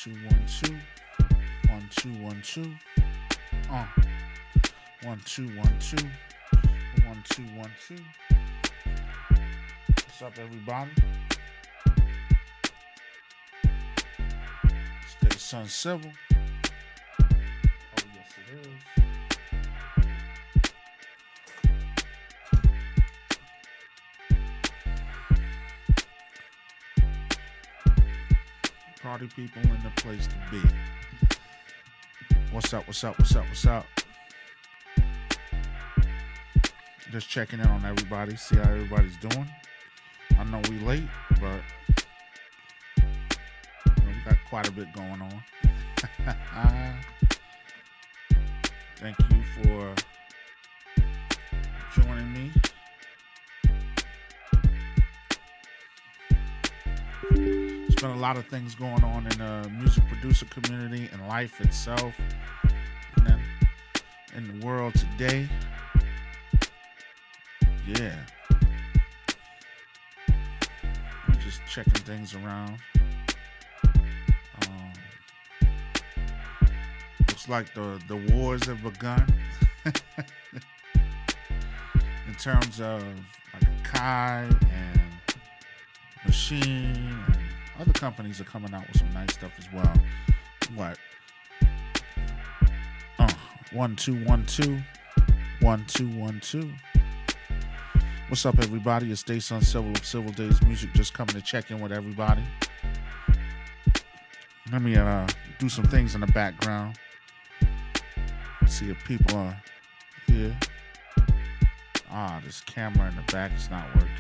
2, 1, 2. 1, 2, 1, 2. 1, 2, 1, 2. 1, 2, 1, 2. What's up, everybody? It's Daysun Civil. Oh, yes, it is. Party people in the place to be. What's up, what's up, what's up, what's up? Just checking in on everybody, see how everybody's doing. I know we late, but we got quite a bit going on. Thank you for joining me. There's been a lot of things going on in the music producer community and life itself, and then in the world today. Yeah. We're just checking things around. Looks like the wars have begun. In terms of like Kai and Machine and other companies are coming out with some nice stuff as well. What? 1, 2, 1, 2. 1, 2, 1, 2. What's up, everybody? It's Daysun Civil of Civil Days Music, just coming to check in with everybody. Let me do some things in the background. See if people are here. This camera in the back is not working.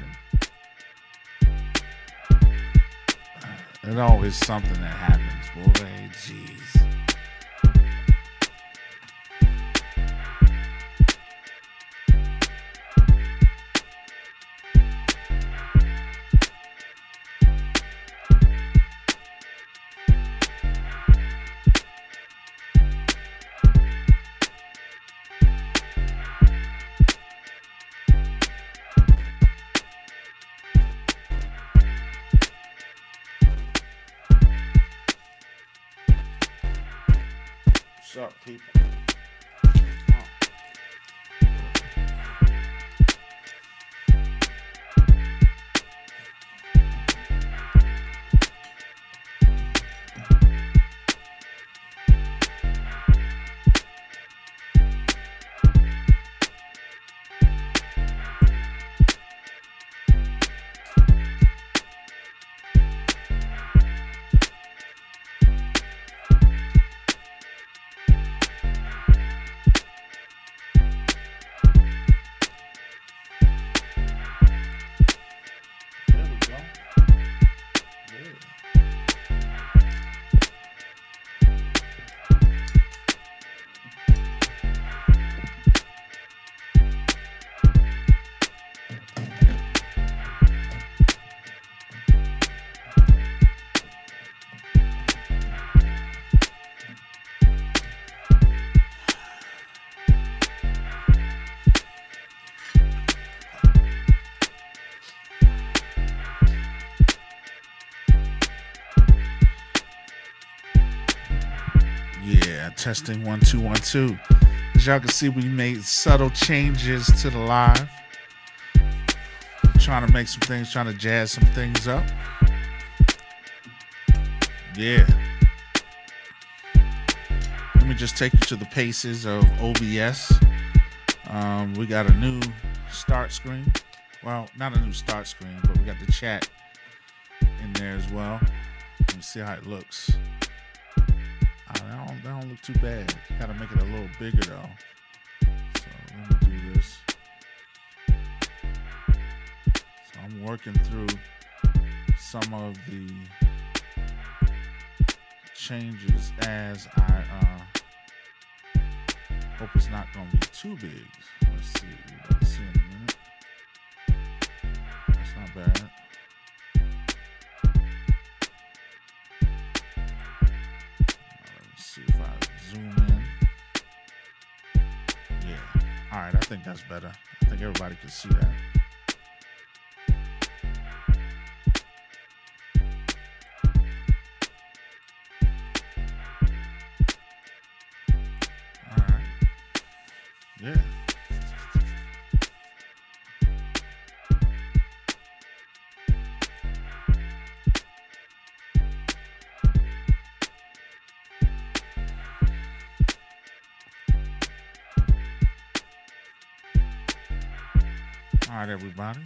It's always something that happens, boy. Jeez. What's up, people? Yeah, testing 1, 2, 1, 2. As y'all can see, we made subtle changes to the live. Trying to make some things, trying to jazz some things up. Yeah. Let me just take you to the paces of OBS. We got a new start screen. Well, not a new start screen, but we got the chat in there as well. Let me see how it looks. That don't look too bad. Gotta make it a little bigger though. So let me do this. So I'm working through some of the changes as I hope it's not gonna be too big. Let's see. Let's see in a minute. That's not bad. See if I zoom in. Yeah. All right. I think that's better. I think everybody can see that. Yeah. All right, everybody.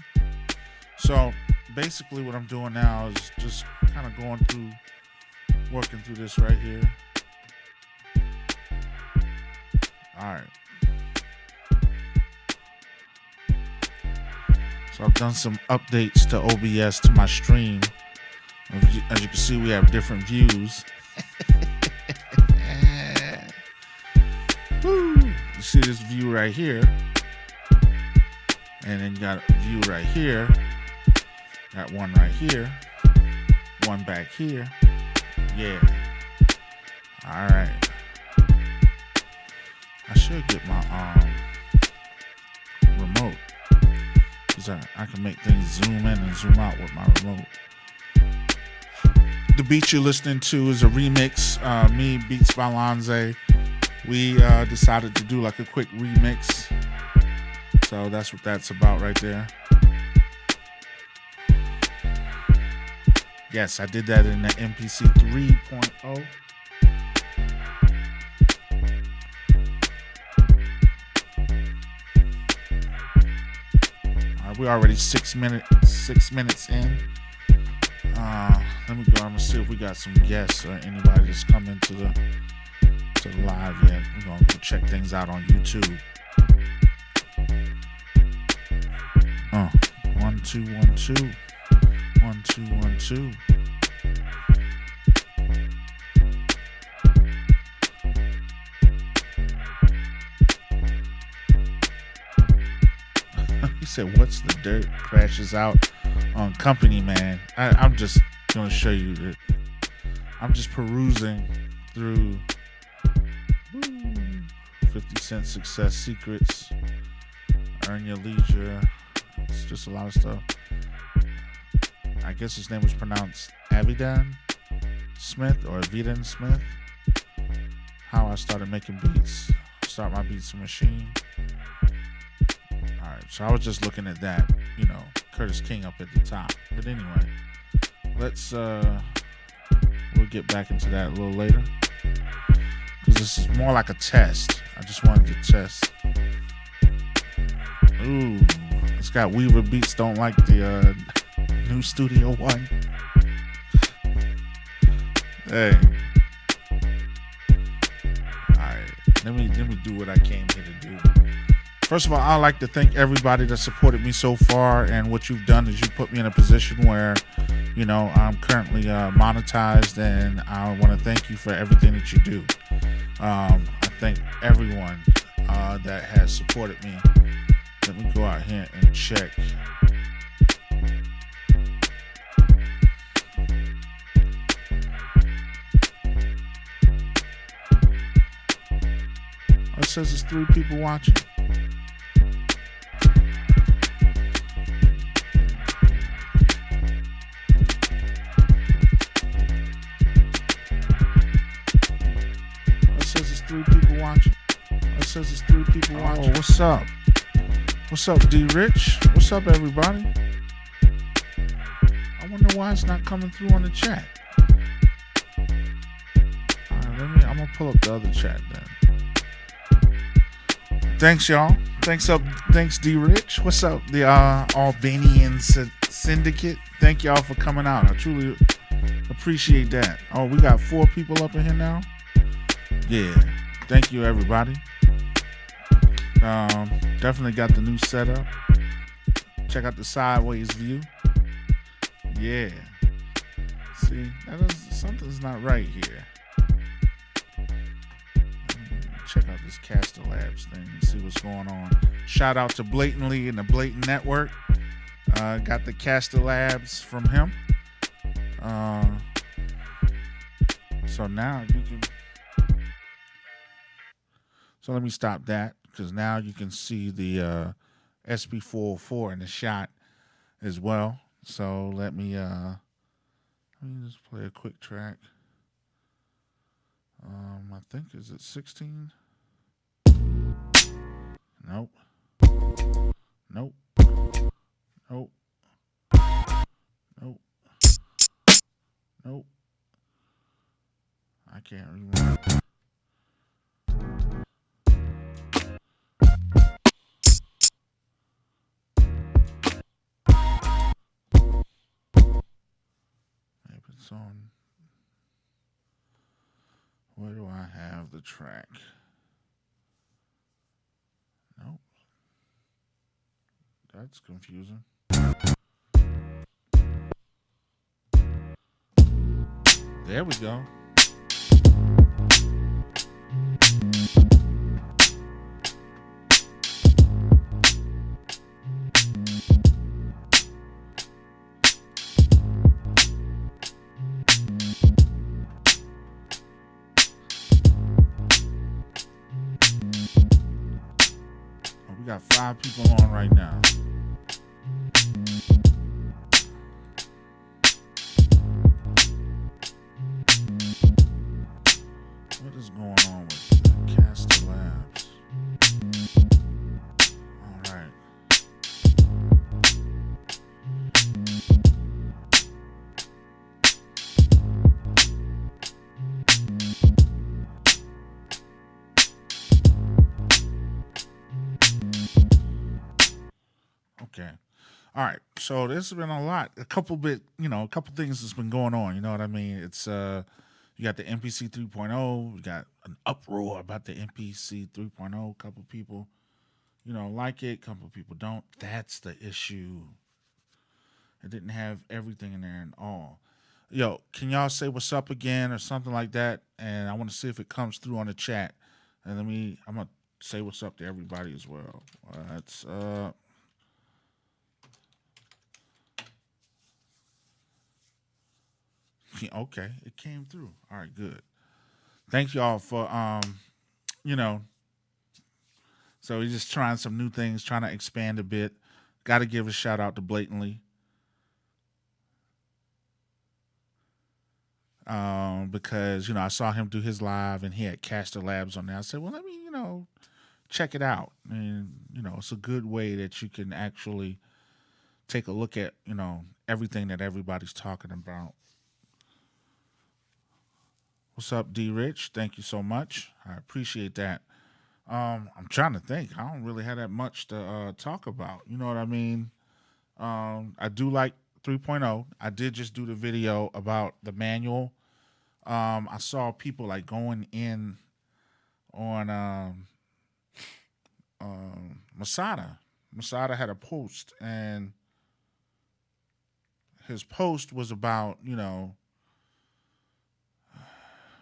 So basically, what I'm doing now is just kind of going through, working through this right here. All right. So I've done some updates to OBS to my stream. As you can see, we have different views. Woo. You see this view right here. And then you got a view right here. Got one right here. One back here. Yeah. All right. I should get my remote. Because I can make things zoom in and zoom out with my remote. The beat you're listening to is a remix. Me, Beats by Lonze. We decided to do like a quick remix. So that's what that's about right there. Yes, I did that in the MPC 3.0. We're already 6 minutes in. Let me go. I'm gonna see if we got some guests or anybody that's coming to the live yet. We're gonna go check things out on YouTube. 1 2 1 2 1 2 1 2. He said, "What's the dirt?" Crashes out on Company Man. I'm just gonna show you that. I'm just perusing through 50 Cent Success Secrets, Earn Your Leisure. It's just a lot of stuff. I guess his name was pronounced Avidan Smith or Avidan Smith. How I started making beats. Start my beats machine. Alright, so I was just looking at that, you know, Curtis King up at the top. But anyway, let's we'll get back into that a little later. Because this is more like a test. I just wanted to test. Ooh, it's got Weaver Beats Don't Like the new Studio One. Hey. Alright, let me do what I came here to do. First of all, I'd like to thank everybody that supported me so far, and what you've done is you put me in a position where, you know, I'm currently monetized, and I want to thank you for everything that you do. I thank everyone that has supported me. Let me go out here and check. It says there's 3 people watching. It says there's 3 people watching. Oh, what's up? What's up, D Rich? What's up, everybody? I wonder why it's not coming through on the chat. I'm gonna pull up the other chat then. Thanks, y'all. Thanks, D Rich. What's up, the Albanian Syndicate? Thank y'all for coming out. I truly appreciate that. Oh, we got 4 people up in here now. Yeah. Thank you, everybody. Definitely got the new setup. Check out the sideways view. Yeah. See, something's not right here. Check out this Caster Labs thing and see what's going on. Shout out to Blatantly and the Blatant Network. Got the Caster Labs from him. So now you can. So let me stop that, because now you can see the SP404 in the shot as well. So let me just play a quick track. I think, is it 16? Nope. Nope. Nope. Nope. Nope. I can't rewind. Maybe it's on. Where do I have the track? Nope. That's confusing. There we go. Oh, we got 5 people on right now. What is going on with the Caster Labs? All right. Okay. All right. So there's been a lot, a couple things that's been going on. You know what I mean? It's you got the MPC 3.0. You got an uproar about the MPC 3.0. A couple people, like it. A couple people don't. That's the issue. It didn't have everything in there and all. Yo, can y'all say what's up again or something like that? And I want to see if it comes through on the chat. And I'm gonna say what's up to everybody as well. That's okay. It came through. All right, good. Thank y'all for you know. So we're just trying some new things, trying to expand a bit. Got to give a shout out to Blatantly. Because I saw him do his live and he had Caster Labs on there. I said, well, let me check it out, and it's a good way that you can actually take a look at everything that everybody's talking about. What's up, D Rich? Thank you so much. I appreciate that. I'm trying to think. I don't really have that much to talk about. You know what I mean? I do like 3.0. I did just do the video about the manual. I saw people like going in on Masada. Masada had a post, and his post was about,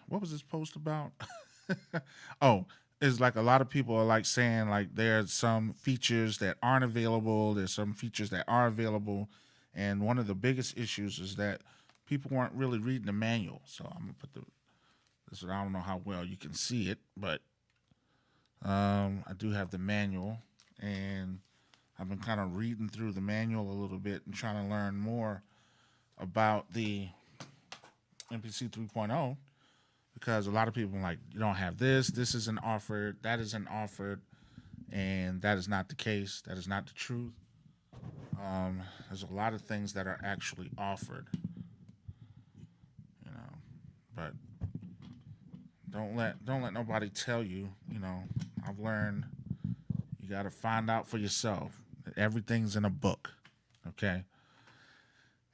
what was his post about? Oh, it's like a lot of people are like saying like there's some features that aren't available. There's some features that are available. And one of the biggest issues is that people weren't really reading the manual. So I'm going to put this, I don't know how well you can see it, but I do have the manual, and I've been kind of reading through the manual a little bit and trying to learn more about the MPC 3.0, because a lot of people are like, you don't have this isn't offered, that isn't offered, and that is not the case. That is not the truth. There's a lot of things that are actually offered, but don't let nobody tell you. I've learned you got to find out for yourself. Everything's in a book, okay?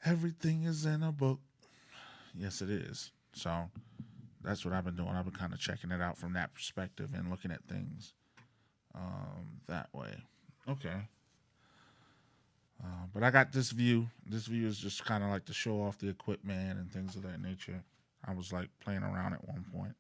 Everything is in a book. Yes, it is. So that's what I've been doing. I've been kind of checking it out from that perspective and looking at things that way. Okay. But I got this view. This view is just kind of like to show off the equipment and things of that nature. I was like playing around at one point.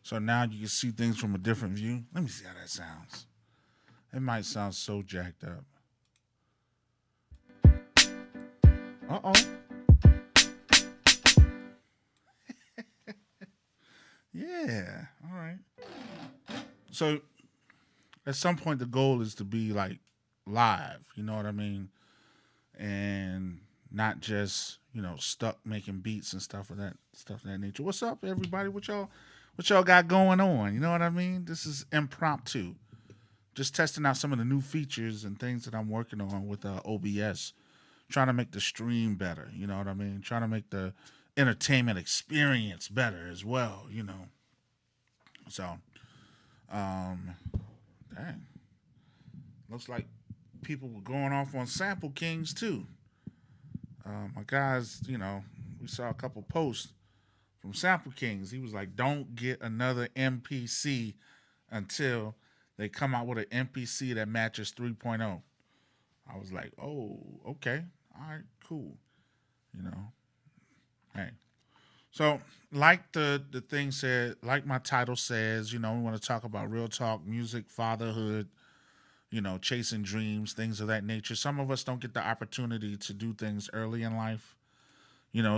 So now you can see things from a different view. Let me see how that sounds. It might sound so jacked up. Uh oh. Yeah. All right. So at some point, the goal is to be like live. You know what I mean? And not just stuck making beats and stuff of that nature. What's up, everybody? What y'all got going on? You know what I mean? This is impromptu. Just testing out some of the new features and things that I'm working on with OBS. Trying to make the stream better. You know what I mean? Trying to make the entertainment experience better as well. So, um, dang, looks like people were going off on Sample Kings too. My guys, we saw a couple posts from Sample Kings. He was like, "Don't get another MPC until they come out with an MPC that matches 3.0." I was like, "Oh, okay, all right, cool." You know, hey. So, like the thing said, like my title says, we want to talk about real talk, music, fatherhood, chasing dreams, things of that nature. Some of us don't get the opportunity to do things early in life.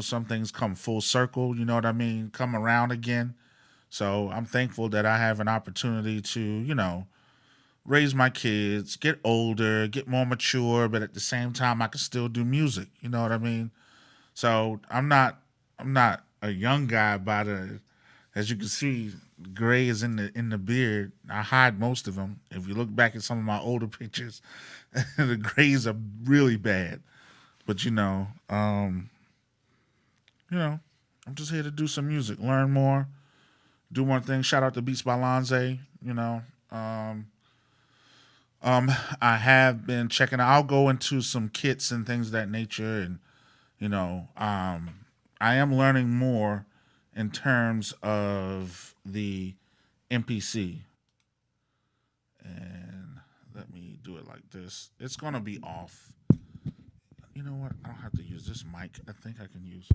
Some things come full circle, you know what I mean? Come around again. So I'm thankful that I have an opportunity to, raise my kids, get older, get more mature, but at the same time I can still do music. You know what I mean? So I'm not a young guy by the as you can see, gray is in the beard. I hide most of them. If you look back at some of my older pictures, the grays are really bad. But you know, I'm just here to do some music, learn more, do more things. Shout out to Beats by Lonze. You know, um, I have been checking. I'll go into some kits and things of that nature, and you know, I am learning more in terms of the MPC. And let me do it like this. It's gonna be off. You know what? I don't have to use this mic. I think I can use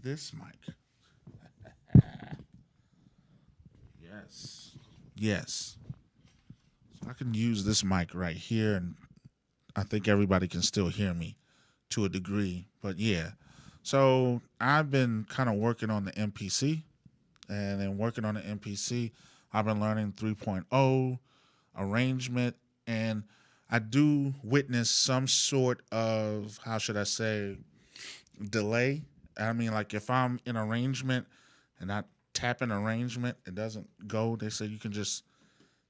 this mic. Yes. Yes. So I can use this mic right here, and I think everybody can still hear me to a degree. But yeah. So I've been kind of working on the MPC, and then working on the MPC, I've been learning 3.0 arrangement, and I do witness some sort of, how should I say, delay. I mean, like if I'm in arrangement and I tap in arrangement, it doesn't go. They say you can just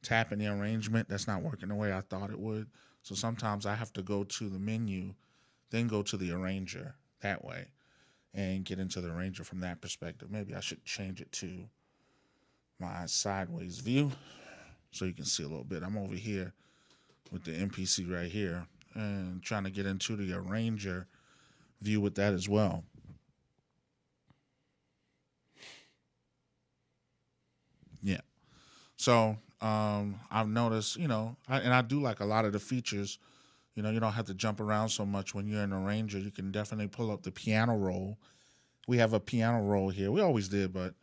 tap in the arrangement. That's not working the way I thought it would. So sometimes I have to go to the menu, then go to the arranger that way and get into the arranger from that perspective. Maybe I should change it to my sideways view so you can see a little bit. I'm over here with the MPC right here and trying to get into the arranger view with that as well. Yeah. So I've noticed, and I do like a lot of the features. You don't have to jump around so much when you're in arranger. You can definitely pull up the piano roll. We have a piano roll here. We always did, but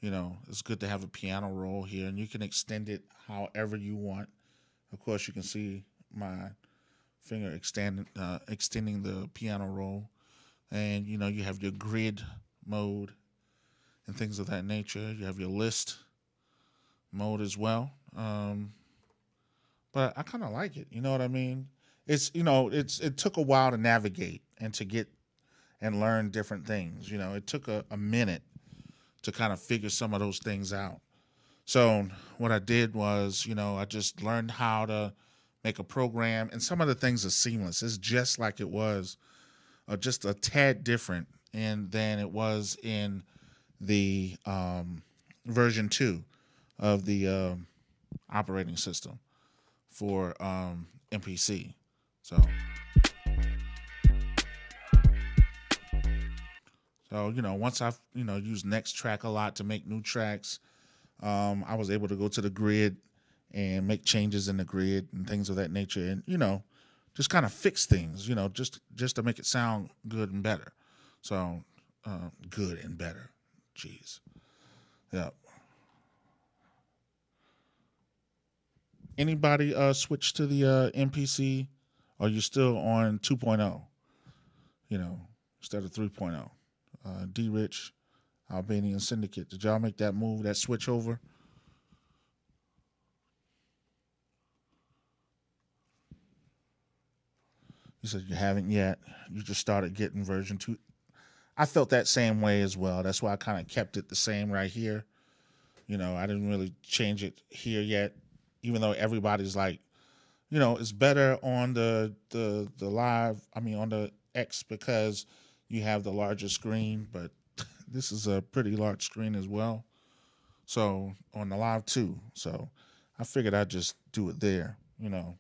it's good to have a piano roll here, and you can extend it however you want. Of course, you can see my finger extending the piano roll, and you have your grid mode and things of that nature. You have your list mode as well. But I kind of like it. You know what I mean? It took a while to navigate and to get and learn different things. It took a minute to kind of figure some of those things out. So what I did was, I just learned how to make a program, and some of the things are seamless. It's just like it was, just a tad different, and than it was in the version 2 of the operating system for MPC. So once I've used Next Track a lot to make new tracks, I was able to go to the grid and make changes in the grid and things of that nature, and just kind of fix things, just to make it sound good and better. So good and better, jeez, yeah. Anybody switch to the MPC? Or you still on 2.0? You know, instead of 3.0. D Rich, Albanian Syndicate. Did y'all make that move, that switch over? You said you haven't yet. You just started getting version 2. I felt that same way as well. That's why I kind of kept it the same right here. You know, I didn't really change it here yet, even though everybody's like, you know, it's better on the live. I mean, on the X because you have the larger screen, but this is a pretty large screen as well. So on the live too. So I figured I'd just do it there, you know.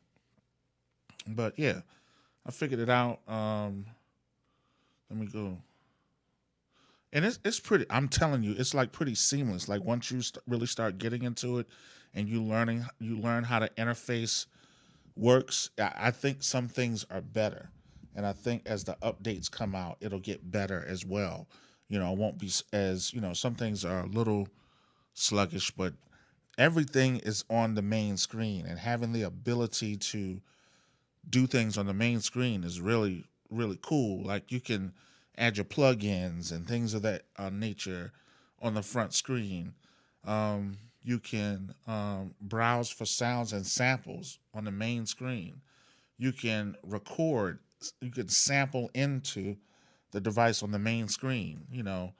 But yeah, I figured it out. Let me go. And it's pretty. I'm telling you, it's like pretty seamless. Like once you really start getting into it, and you learn how to interface works. I think some things are better, and I think as the updates come out, it'll get better as well. You know, it won't be as some things are a little sluggish, but everything is on the main screen, and having the ability to do things on the main screen is really really cool. Like you can add your plugins and things of that nature on the front screen. You can browse for sounds and samples on the main screen. You can record. You can sample into the device on the main screen. You know,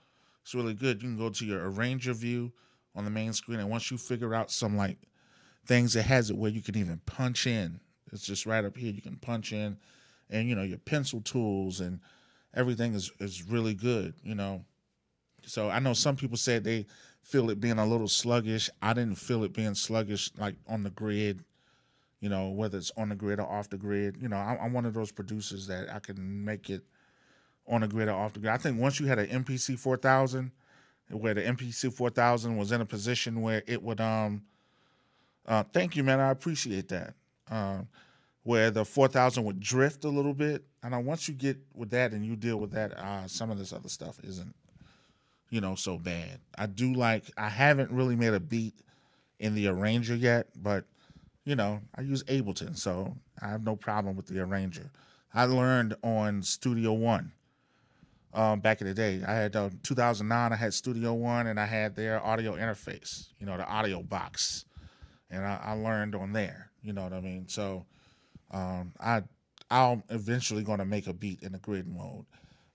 it's really good. You can go to your arranger view on the main screen, and once you figure out some like things, it has it where you can even punch in. It's just right up here. You can punch in, and your pencil tools and everything is really good. So I know some people said they feel it being a little sluggish. I didn't feel it being sluggish like on the grid. Whether it's on the grid or off the grid. I'm one of those producers that I can make it on the grid or off the grid. I think once you had an MPC 4000, where the MPC 4000 was in a position where it would thank you, man, I appreciate that. Where the 4000 would drift a little bit. And once you get with that and you deal with that, some of this other stuff isn't, so bad. I haven't really made a beat in the arranger yet, but, I use Ableton, so I have no problem with the arranger. I learned on Studio One back in the day. I had 2009, I had Studio One, and I had their audio interface, the audio box. And I learned on there, you know what I mean? So I'll eventually going to make a beat in the grid mode.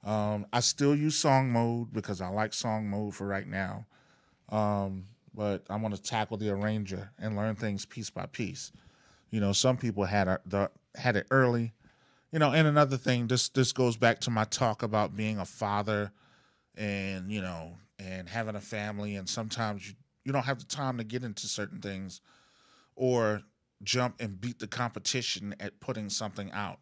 I still use song mode because I like song mode for right now. But I'm going to tackle the arranger and learn things piece by piece. Some people had it early. And another thing, this goes back to my talk about being a father and, and having a family. And sometimes you don't have the time to get into certain things or jump and beat the competition at putting something out.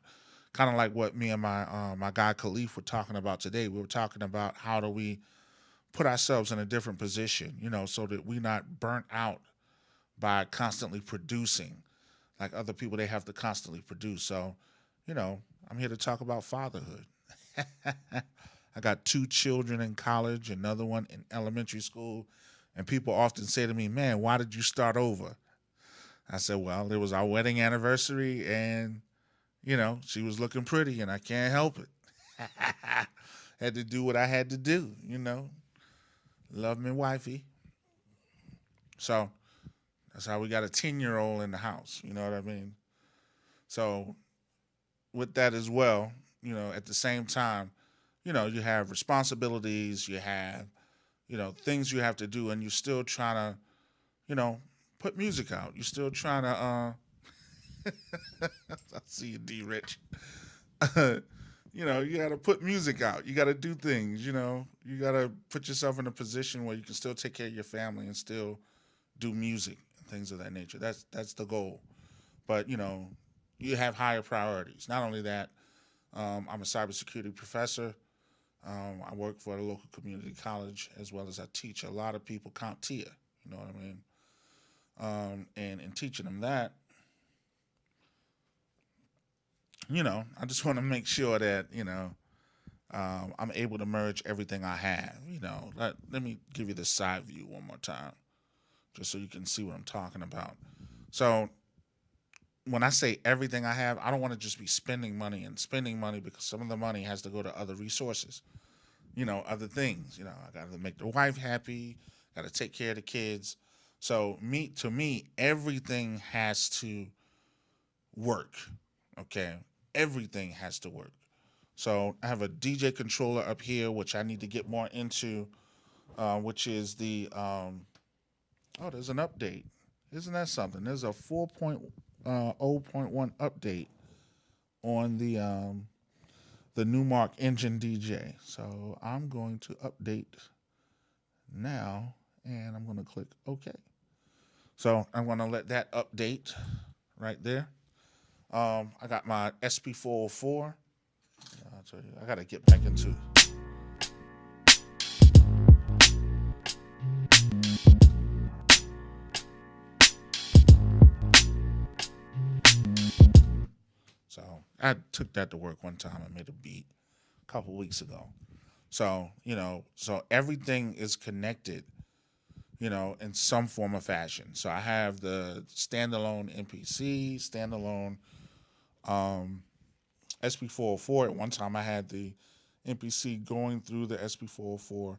Kind of like what me and my guy Khalif were talking about today. We were talking about how do we put ourselves in a different position, so that we're not burnt out by constantly producing. Like other people, they have to constantly produce. So, I'm here to talk about fatherhood. I got 2 children in college, another one in elementary school, and people often say to me, "Man, why did you start over?" I said, "Well, it was our wedding anniversary, and she was looking pretty, and I can't help it. Had to do what I had to do, Love me, wifey." So that's how we got a 10-year-old in the house. You know what I mean? So with that as well, at the same time, you have responsibilities, you have, things you have to do, and you're still trying to, put music out. You're still trying to, I see you, D Rich. You got to put music out. You got to do things, You got to put yourself in a position where you can still take care of your family and still do music and things of that nature. That's the goal. But, you have higher priorities. Not only that, I'm a cybersecurity professor. I work for a local community college as well as I teach a lot of people CompTIA. You know what I mean? And in teaching them that, I just want to make sure that, I'm able to merge everything I have. Let me give you the side view one more time, just so you can see what I'm talking about. So when I say everything I have, I don't want to just be spending money and spending money, because some of the money has to go to other resources, other things. I got to make the wife happy, got to take care of the kids. So to me, everything has to work. Okay, everything has to work. So I have a DJ controller up here, which I need to get more into, which is the oh, there's an update. Isn't that something? There's a 4.0.1 update on the Newmark Engine DJ. So I'm going to update now, and I'm going to click OK. So I'm going to let that update right there. I got my SP404. I'll tell you, I got to get back into. So I took that to work one time. I made a beat a couple weeks ago. So, so everything is connected, in some form or fashion. So I have the standalone MPC, standalone SP404. At one time I had the MPC going through the SP404.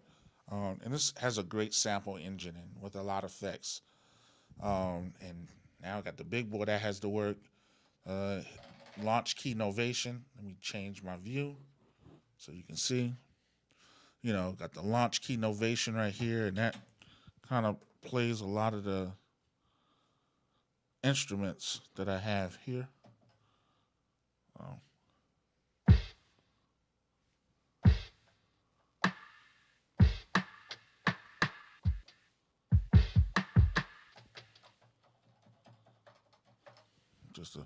And this has a great sample engine in with a lot of effects. And now I got the big boy that has to work. Launch key novation. Let me change my view so you can see. Got the launch key novation right here, and that kind of plays a lot of the instruments that I have here. Just a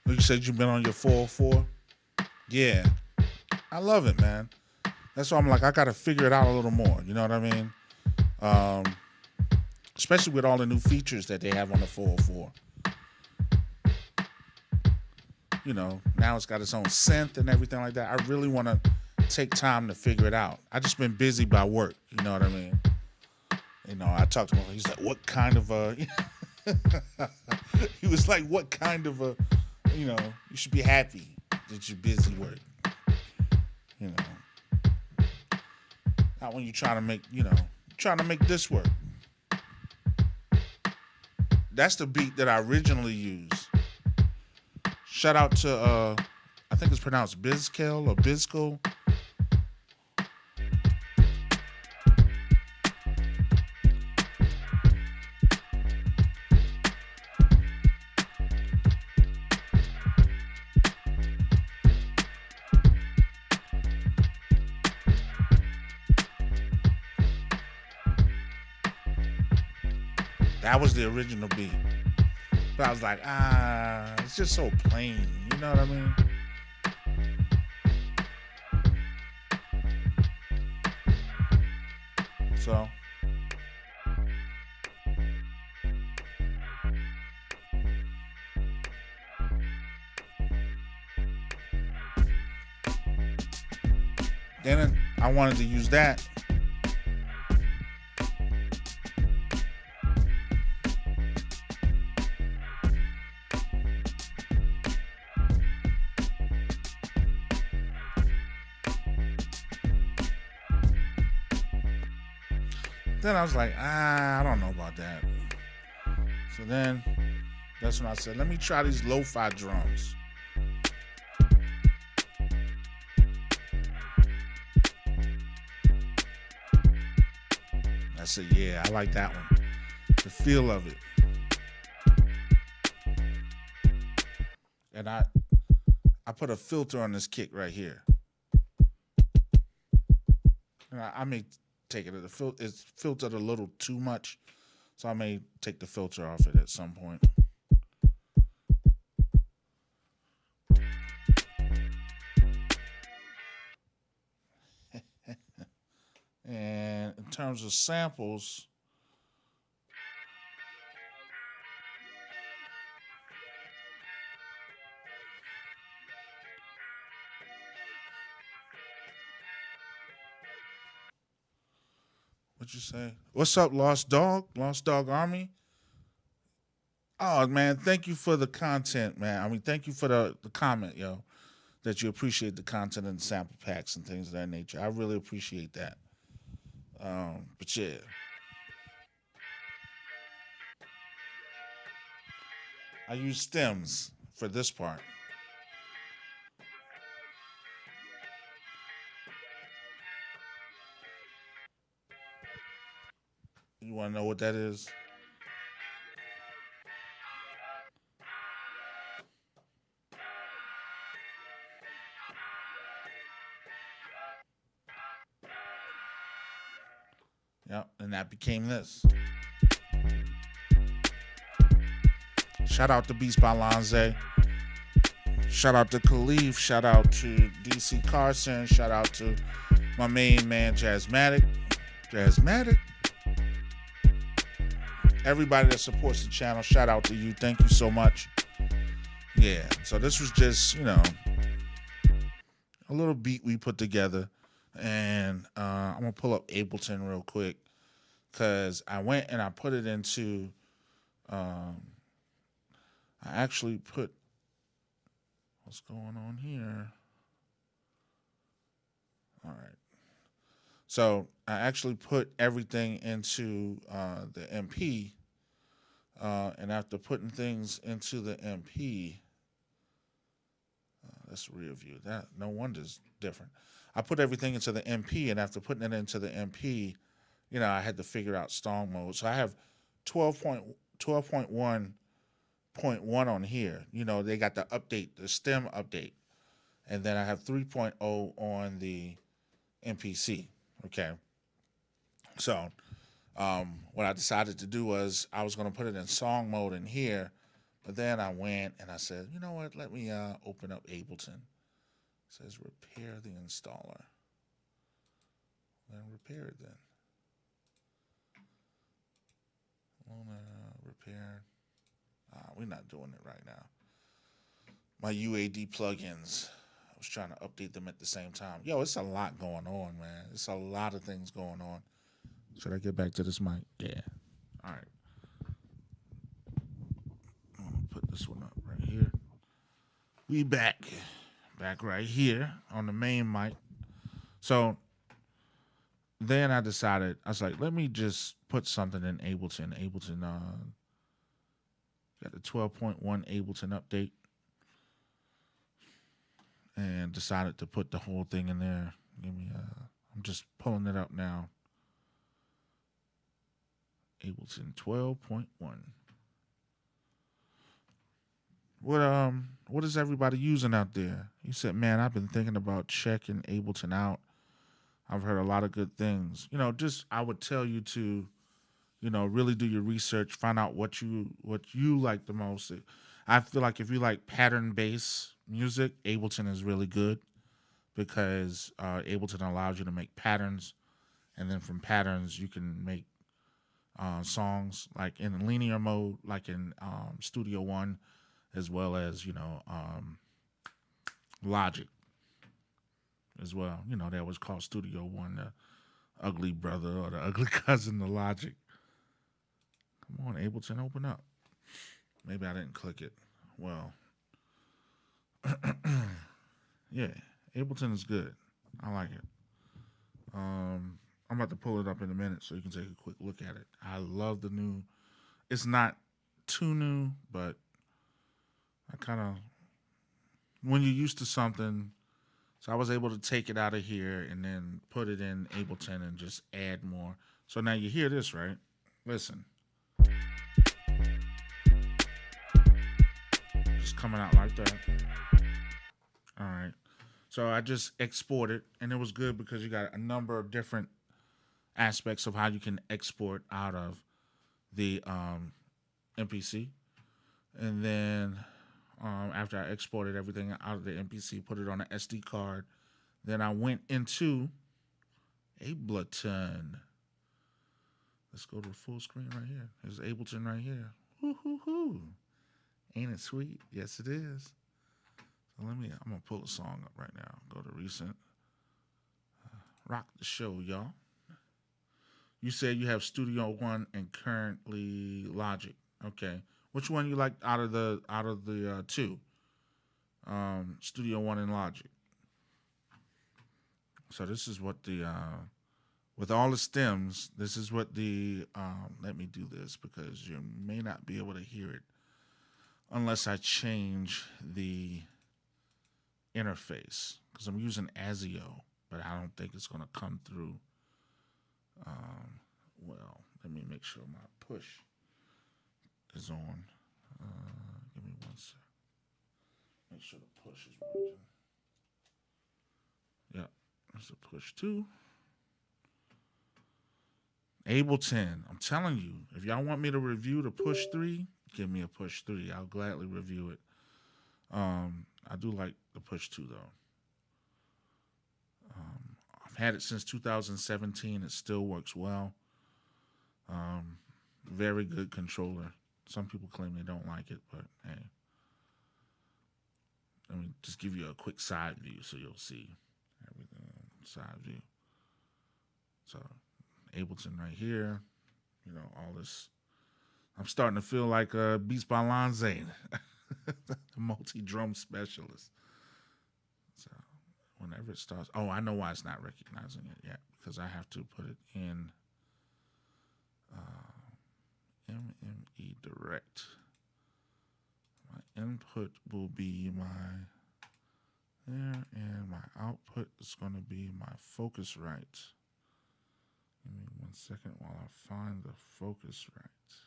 You said you've been on your 404? Yeah. I love it, man. That's why I'm like, I got to figure it out a little more. You know what I mean? Especially with all the new features that they have on the 404. Now it's got its own synth and everything like that. I really want to take time to figure it out. I just been busy by work. You know what I mean? I talked to him. He's like, what kind of a... he was like, what kind of a... you should be happy that you're busy work. Not when you're trying to make, trying to make this work. That's the beat that I originally used. Shout out to, I think it's pronounced Bizkel or Bizkel. That was the original beat. But I was like, it's just so plain. You know what I mean? So. Then I wanted to use that. Then I was like, I don't know about that. So then that's when I said, let me try these lo-fi drums. I said, yeah, I like that one. The feel of it. And I put a filter on this kick right here. And I may take it. It's filtered a little too much, so I may take the filter off it at some point. And terms of samples, what you say? What's up, Lost Dog? Lost Dog Army? Oh man, thank you for the content, man. I mean, thank you for the comment, yo. That you appreciate the content and the sample packs and things of that nature. I really appreciate that. But yeah, I use stems for this part. You want to know what that is? Yep, and that became this. Shout out to Beast by Lanze. Shout out to Khalif. Shout out to DC Carson. Shout out to my main man, Jazzmatic. Jazzmatic. Everybody that supports the channel, shout out to you. Thank you so much. Yeah, so this was just, a little beat we put together. And I'm going to pull up Ableton real quick because I went and I put it into, I actually put, what's going on here? All right. So I actually put everything into the MP. And after putting things into the MP, let's review that. No wonder it's different. I put everything into the MP, and after putting it into the MP, I had to figure out song mode. So I have 12.1.1 on here. They got the update, the stem update. And then I have 3.0 on the MPC. Okay. So what I decided to do was I was going to put it in song mode in here, but then I went and I said, you know what, let me open up Ableton. It says repair the installer. Then repair it then. Luna repair. We're not doing it right now. My UAD plugins. I was trying to update them at the same time. Yo, it's a lot going on, man. It's a lot of things going on. Should I get back to this mic? Yeah. All right. I'm going to put this one up right here. We back. Back right here on the main mic. So then I decided, I was like, let me just put something in Ableton. Ableton got the 12.1 Ableton update. And decided to put the whole thing in there. I'm just pulling it up now. Ableton 12.1. What is everybody using out there? You said, man, I've been thinking about checking Ableton out. I've heard a lot of good things. I would tell you to, really do your research, find out what you like the most. I feel like if you like pattern-based music, Ableton is really good because Ableton allows you to make patterns, and then from patterns you can make songs like in linear mode, like in Studio One, as well as Logic as well. That was called Studio One, the ugly brother or the ugly cousin to Logic. Come on, Ableton, open up. Maybe I didn't click it. Well, yeah, Ableton is good. I like it. I'm about to pull it up in a minute so you can take a quick look at it. I love the new. It's not too new, but I kind of, when you're used to something, so I was able to take it out of here and then put it in Ableton and just add more. So now you hear this, right? Listen. Just coming out like that. All right. So I just exported, and it was good because you got a number of different aspects of how you can export out of the MPC. And then after I exported everything out of the MPC, put it on an SD card, then I went into Ableton. Let's go to the full screen right here. There's Ableton right here. Woo hoo hoo. Ain't it sweet? Yes, it is. So I'm gonna pull a song up right now. Go to recent. Rock the show, y'all. You said you have Studio One and currently Logic. Okay. Which one you like out of the two? Studio One and Logic. So this is what the with all the stems, this is what the let me do this because you may not be able to hear it unless I change the interface because I'm using ASIO, but I don't think it's going to come through. Well, let me make sure my push is on. Give me one sec. Make sure the push is working. Yep, there's a push 2. Ableton, I'm telling you, if y'all want me to review the push 3, give me a push 3. I'll gladly review it. I do like the push 2 though. I've had it since 2017. It still works well. Very good controller. Some people claim they don't like it, but hey. Let me just give you a quick side view so you'll see everything. Side view. So Ableton right here. You know, all this. I'm starting to feel like Beats by Lonze, the multi-drum specialist. So whenever it starts, oh, I know why it's not recognizing it yet, because I have to put it in MME Direct. My input will be my there, and my output is going to be my Focusrite. Give me 1 second while I find the Focusrite.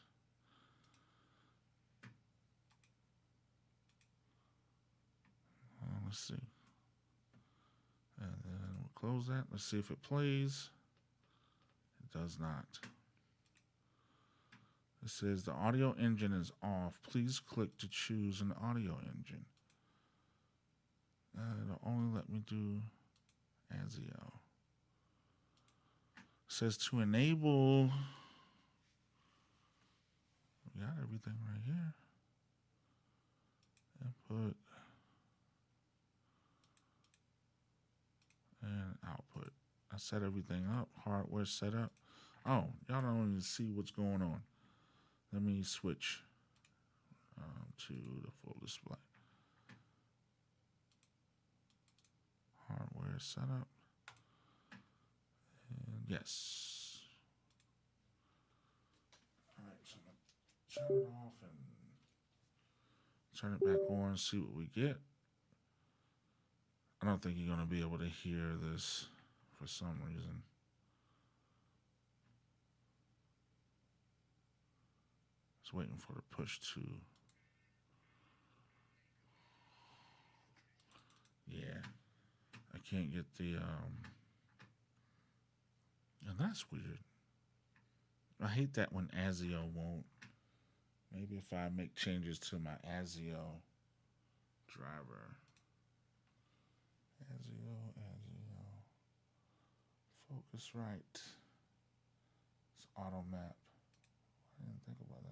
Let's see. And then we'll close that. Let's see if it plays. It does not. It says the audio engine is off. Please click to choose an audio engine. It'll only let me do ASIO. It says to enable. We got everything right here. Input and output. I set everything up. Hardware set up. Oh, y'all don't even see what's going on. Let me switch to the full display. Hardware setup. And yes. All right, so I'm going to turn it off and turn it back on and see what we get. I don't think you're going to be able to hear this for some reason. Just waiting for the push 2. Yeah. I can't get the, and that's weird. I hate that when ASIO won't. Maybe if I make changes to my ASIO driver. ASIO. Focusrite. It's auto map. I didn't think about that.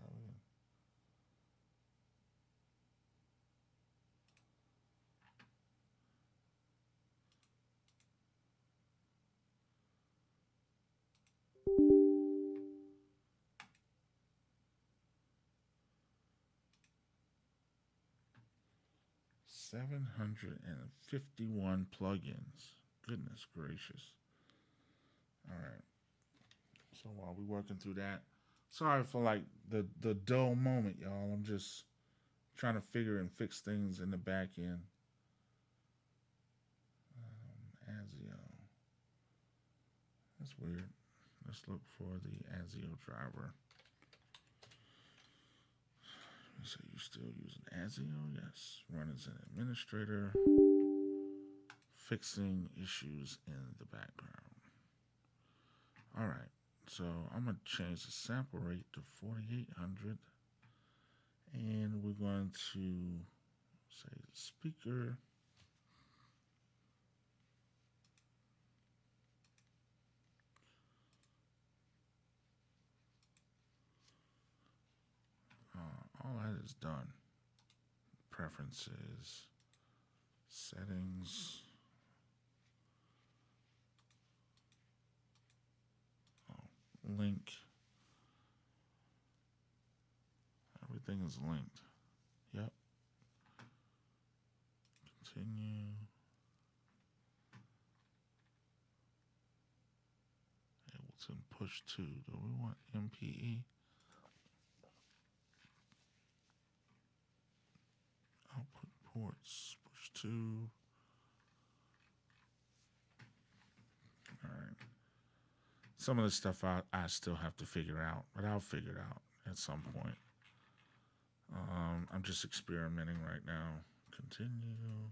751 plugins. Goodness gracious. All right. So while we're working through that, sorry for like the dull moment, y'all. I'm just trying to figure and fix things in the back end. ASIO. That's weird. Let's look for the ASIO driver. So you still using ASIO? Yes. Run as an administrator. Fixing issues in the background. All right. So I'm going to change the sample rate to 4,800. And we're going to say speaker. is done. Preferences, settings. Link. Everything is linked. Yep. Continue. Ableton push 2. Do we want MPE? Output ports push 2. All right. Some of the stuff I still have to figure out, but I'll figure it out at some point. I'm just experimenting right now. Continue.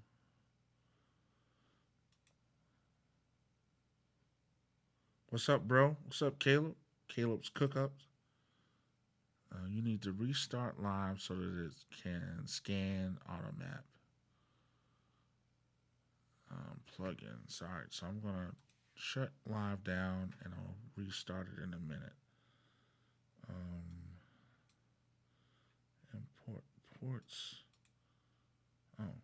What's up, bro? What's up, Caleb? Caleb's Cookups. You need to restart live so that it can scan automap. Plugins. All right, so I'm going to shut live down and I'll restart it in a minute. Import ports. Oh.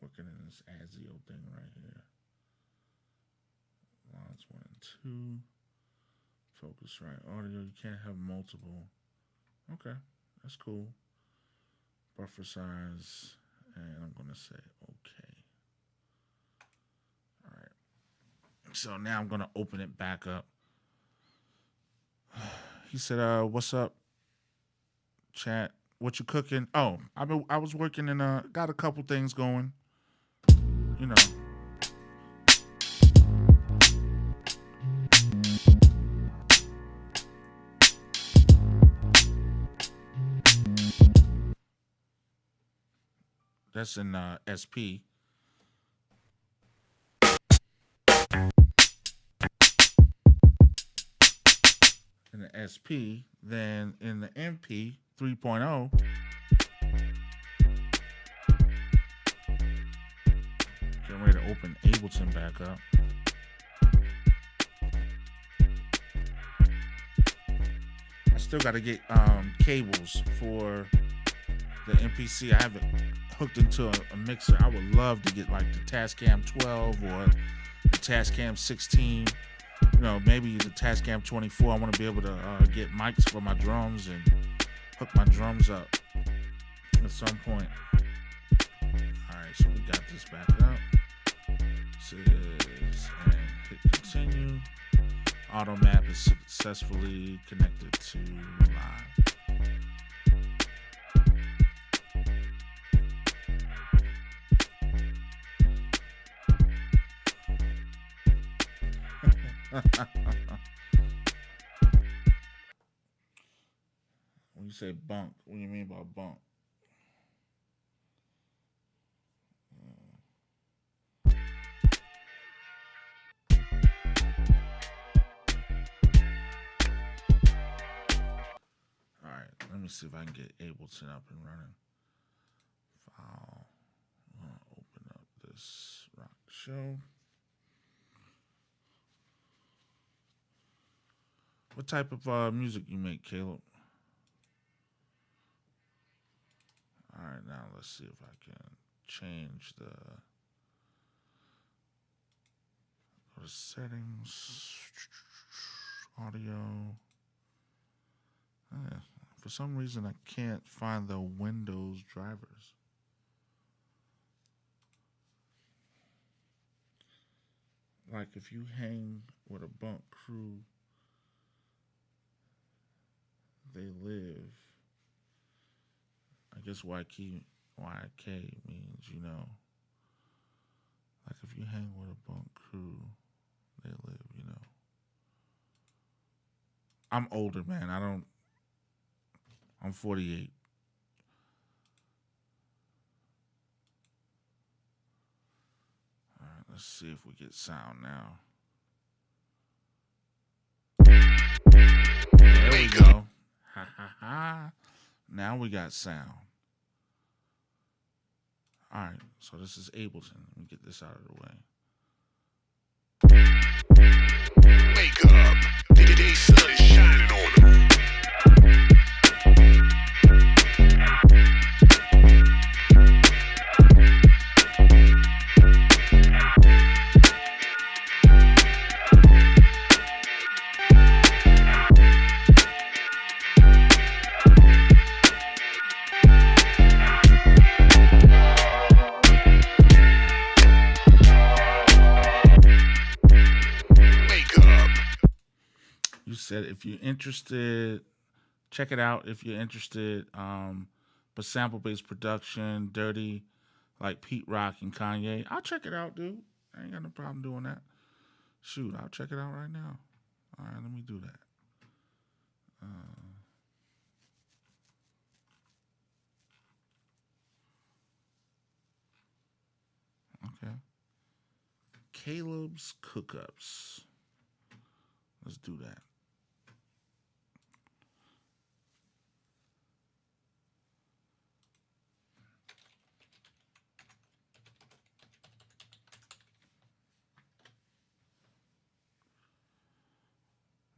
Working in this ASIO thing right here. Lines 1 and 2. Focusrite audio. You can't have multiple. Okay, that's cool. Buffer size. And I'm going to say okay. All right. So now I'm going to open it back up. He said, what's up, chat? What you cooking? Oh, I was working and got a couple things going. You know. That's in SP. In the SP, then in the MP 3.0, getting ready to open Ableton back up. I still got to get cables for the MPC. I haven't hooked into a mixer. I would love to get like the Tascam 12 or the Tascam 16. You know, maybe the Tascam 24. I want to be able to get mics for my drums and hook my drums up at some point. All right, so we got this back up. Says and hit continue. Automap is successfully connected to live. When you say bunk, what do you mean by bunk? All right, let me see if I can get Ableton up and running. File. I'm gonna open up this rock show. What type of music you make, Caleb? All right, now let's see if I can change the go to settings, audio. For some reason, I can't find the Windows drivers. Like if you hang with a bunk crew, they live. I guess YK means, you know, like if you hang with a bunk crew, they live, you know. I'm older, man. I'm 48. All right, let's see if we get sound now. There we go. Ha ha ha. Now we got sound. All right, so this is Ableton. Let me get this out of the way. Wake up. The day sun is shining on them. you said if you're interested, check it out if you're interested. But sample based production, dirty, like Pete Rock and Kanye. I'll check it out, dude. I ain't got no problem doing that. Shoot, I'll check it out right now. All right, let me do that. Okay. Caleb's Cookups. Let's do that.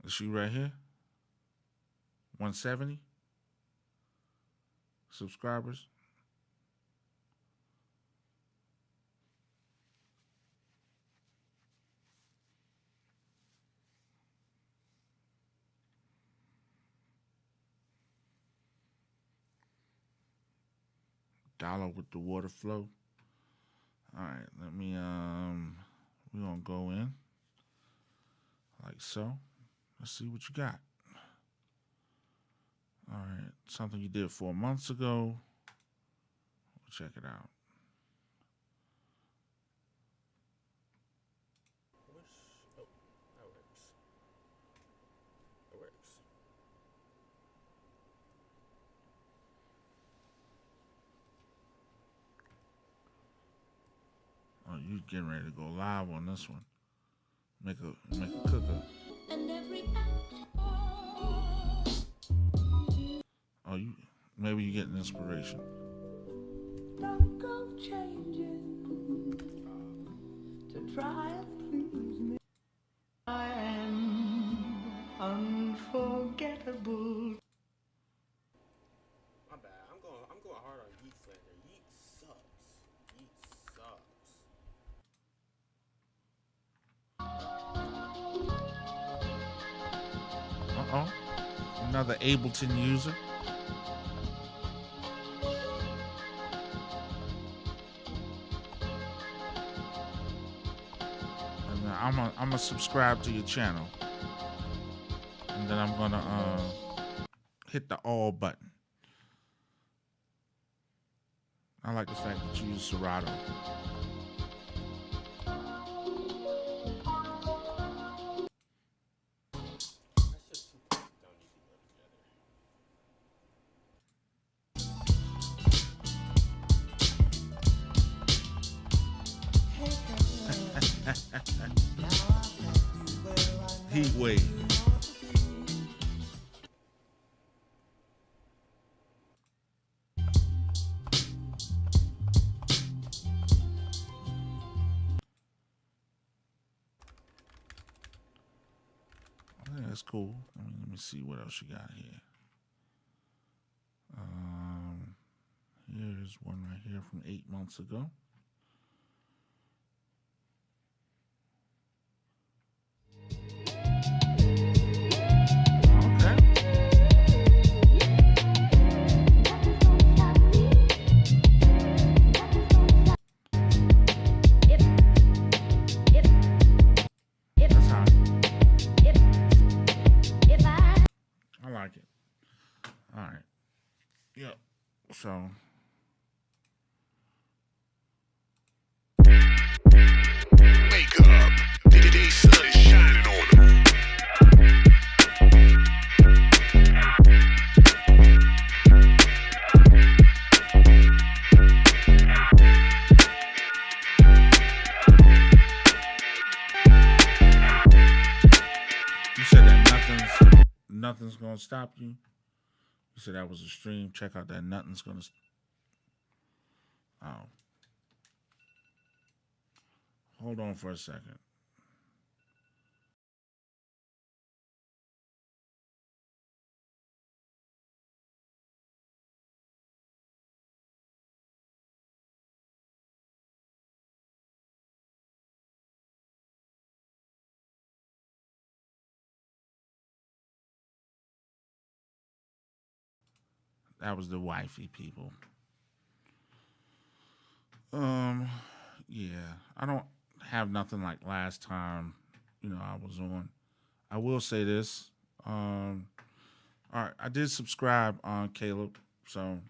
Is she right here? 170 subscribers. Dollar with the water flow. All right, let me we're gonna go in like so. Let's see what you got. All right, something you did 4 months ago. We'll check it out. Oh, that works. It works. Oh, you getting ready to go live on this one? Make a cooker. Oh, you maybe you getting inspiration. Don't go changing to try and please me. I am unforgettable. My bad. I'm going hard on Yeek slander. Yeek sucks. Yeek sucks. Uh-oh. Another Ableton user. And I'm gonna subscribe to your channel. And then I'm gonna hit the all button. I like the fact that you use Serato. That's just two things that don't need to go together. Heat wave. Yeah, that's cool. Let me see what else you got here. Here's one right here from 8 months ago. I like it. All right. Yep. So. Wake up. Today's sun is shining on them. You said that nothing's gonna stop you. You said that was a stream. Check out that nothing's gonna. Oh. Hold on for a second. That was the wifey people. Yeah. I don't have nothing like last time, I was on. I will say this. All right, I did subscribe on Caleb, so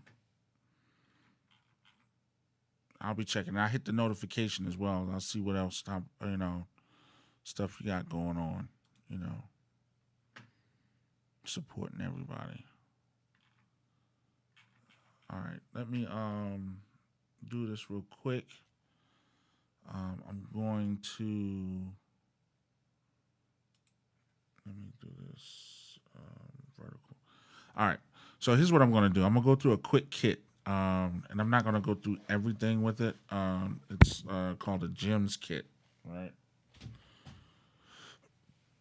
I'll be checking. I hit the notification as well. I'll see what else stuff you got going on. Supporting everybody. All right, let me do this real quick. I'm going to let me do this vertical. All right, so here's what I'm going to do. I'm going to go through a quick kit, and I'm not going to go through everything with it. It's called a Gems kit, right?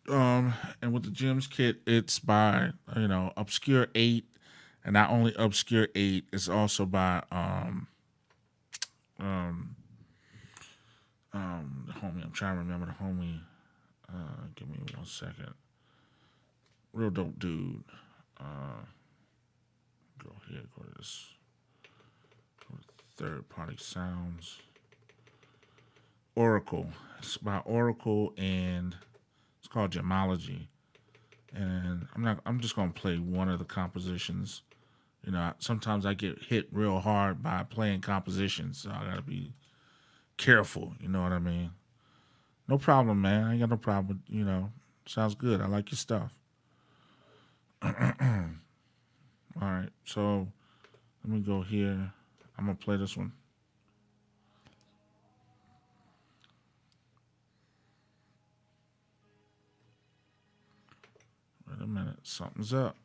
And with the Gems kit, it's by Obscure 8, and not only Obscure 8, it's also by the homie. I'm trying to remember the homie. Give me 1 second. Real dope dude. Go here. Go to this. Go to third party sounds. Oracle. It's by Oracle, and it's called Gemology. And I'm just gonna play one of the compositions. Sometimes I get hit real hard by playing compositions, so I gotta be careful. You know what I mean? No problem, man. I ain't got no problem. Sounds good. I like your stuff. All right, so let me go here. I'm gonna play this one. Wait a minute, something's up.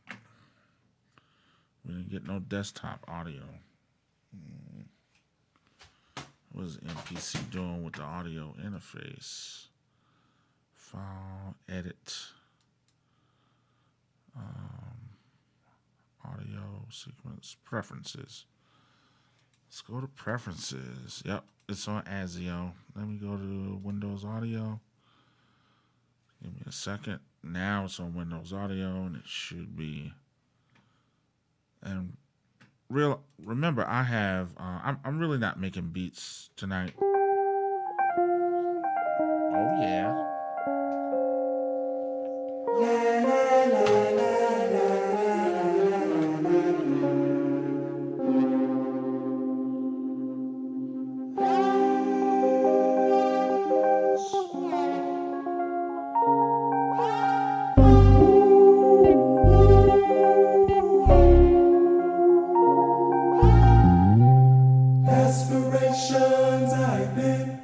We didn't get no desktop audio. What is MPC doing with the audio interface? File, edit, audio sequence, preferences. Let's go to preferences. Yep, it's on ASIO. Let me go to Windows Audio. Give me a second. Now it's on Windows Audio, and it should be. And remember, I have. I'm really not making beats tonight. Oh yeah. Aspirations I've been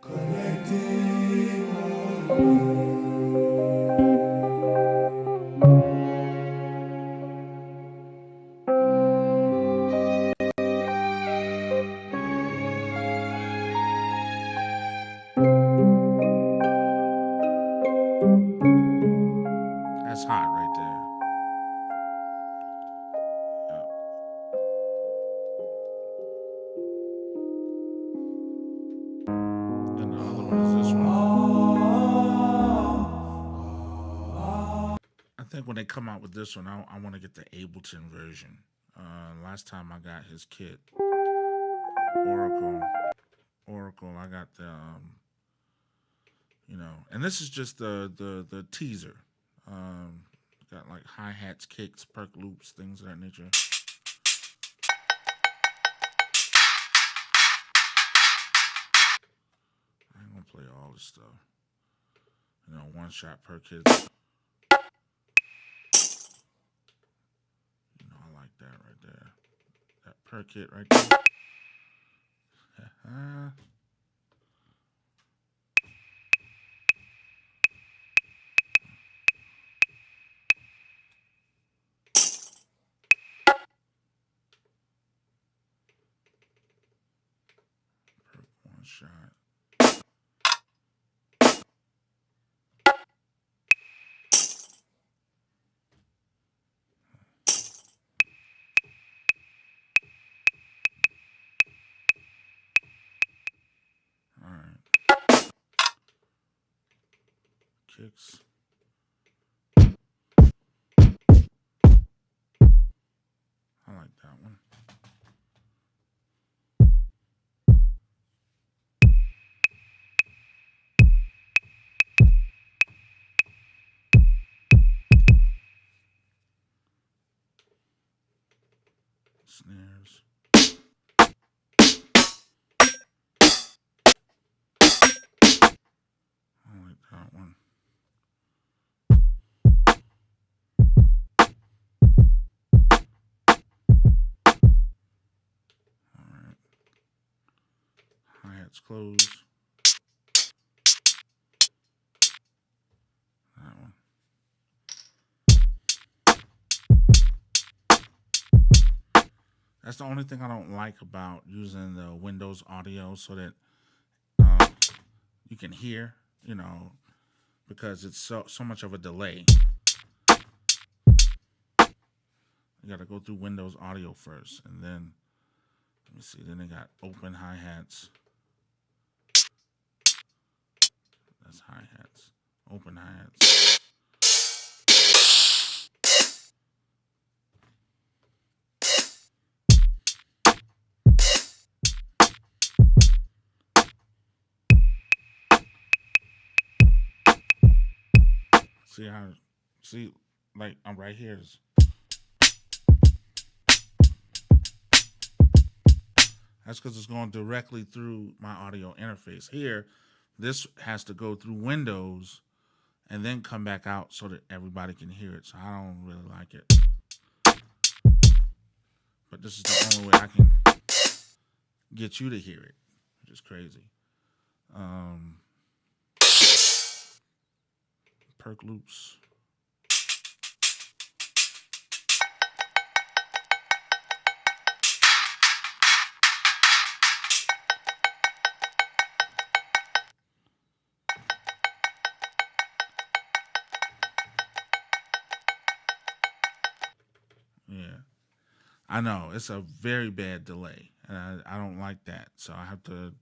collecting That's hot right there. And the other one is this one. I think when they come out with this one, I want to get the Ableton version. Last time I got his kit, Oracle. I got the, and this is just the teaser. Got like hi-hats, kicks, perk loops, things of that nature. I ain't gonna play all this stuff. One shot perk hits. I like that right there. That perk hit right there. Perk one shot. All right. Kicks. I like that one. close. That one. That's the only thing I don't like about using the Windows audio, so that uh, you can hear, because it's so much of a delay. You got to go through Windows audio first, and then let me see. Then they got open hi-hats. That's hi-hats. Open hi-hats. See, like I'm right here. That's because it's going directly through my audio interface. Here, this has to go through Windows and then come back out so that everybody can hear it. So I don't really like it. But this is the only way I can get you to hear it, which is crazy. Perk loops. Yeah. I know. It's a very bad delay. And I don't like that. So I have to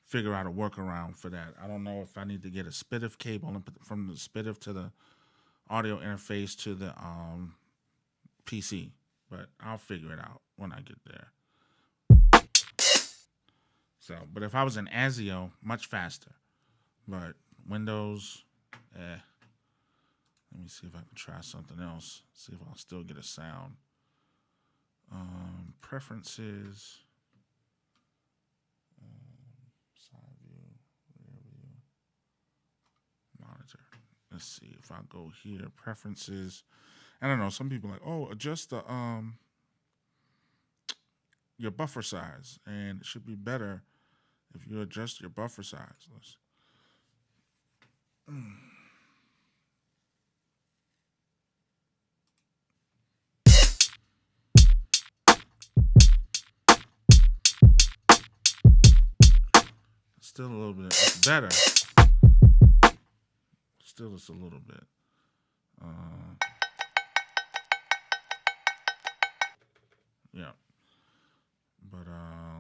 figure out a workaround for that. I don't know if I need to get a SPDIF cable and put from the SPDIF to the audio interface to the PC. But I'll figure it out when I get there. So, but if I was in ASIO, much faster. But Windows, let me see if I can try something else. See if I'll still get a sound. Preferences. Side view, rear view, monitor. Let's see if I go here. Preferences. I don't know. Some people are like, oh, adjust the your buffer size, and it should be better if you adjust your buffer size. Still a little bit. It's better. Still just a little bit. Yeah. But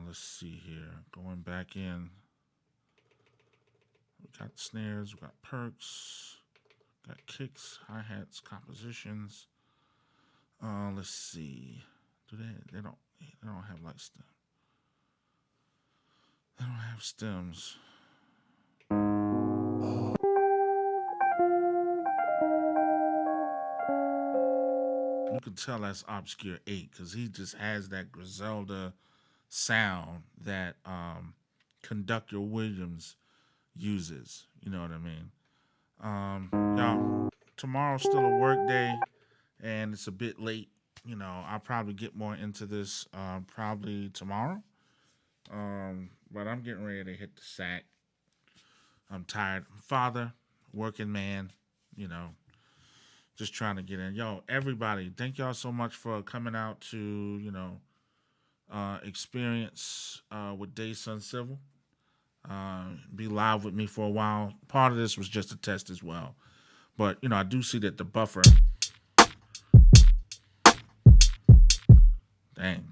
let's see here. Going back in. We got snares. We got perks. Got kicks, hi-hats, compositions. Let's see. Do they don't have like stems. They don't have stems. You can tell that's Obscure 8 because he just has that Griselda sound that Conductor Williams uses. You know what I mean? Y'all, tomorrow's still a work day, and it's a bit late. I'll probably get more into this probably tomorrow. But I'm getting ready to hit the sack. I'm tired. Father, working man, just trying to get in. Yo, everybody, thank y'all so much for coming out to, experience with Daysun Civil. Be live with me for a while. Part of this was just a test as well. But, I do see that the buffer. Dang.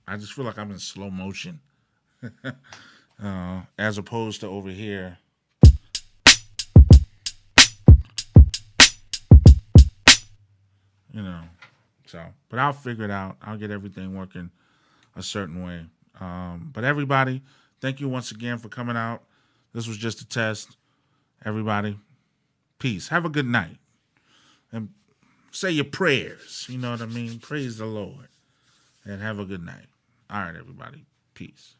I just feel like I'm in slow motion. As opposed to over here. But I'll figure it out. I'll get everything working a certain way. But everybody, thank you once again for coming out. This was just a test. Everybody, peace. Have a good night. And say your prayers. You know what I mean? Praise the Lord. And have a good night. All right, everybody. Peace.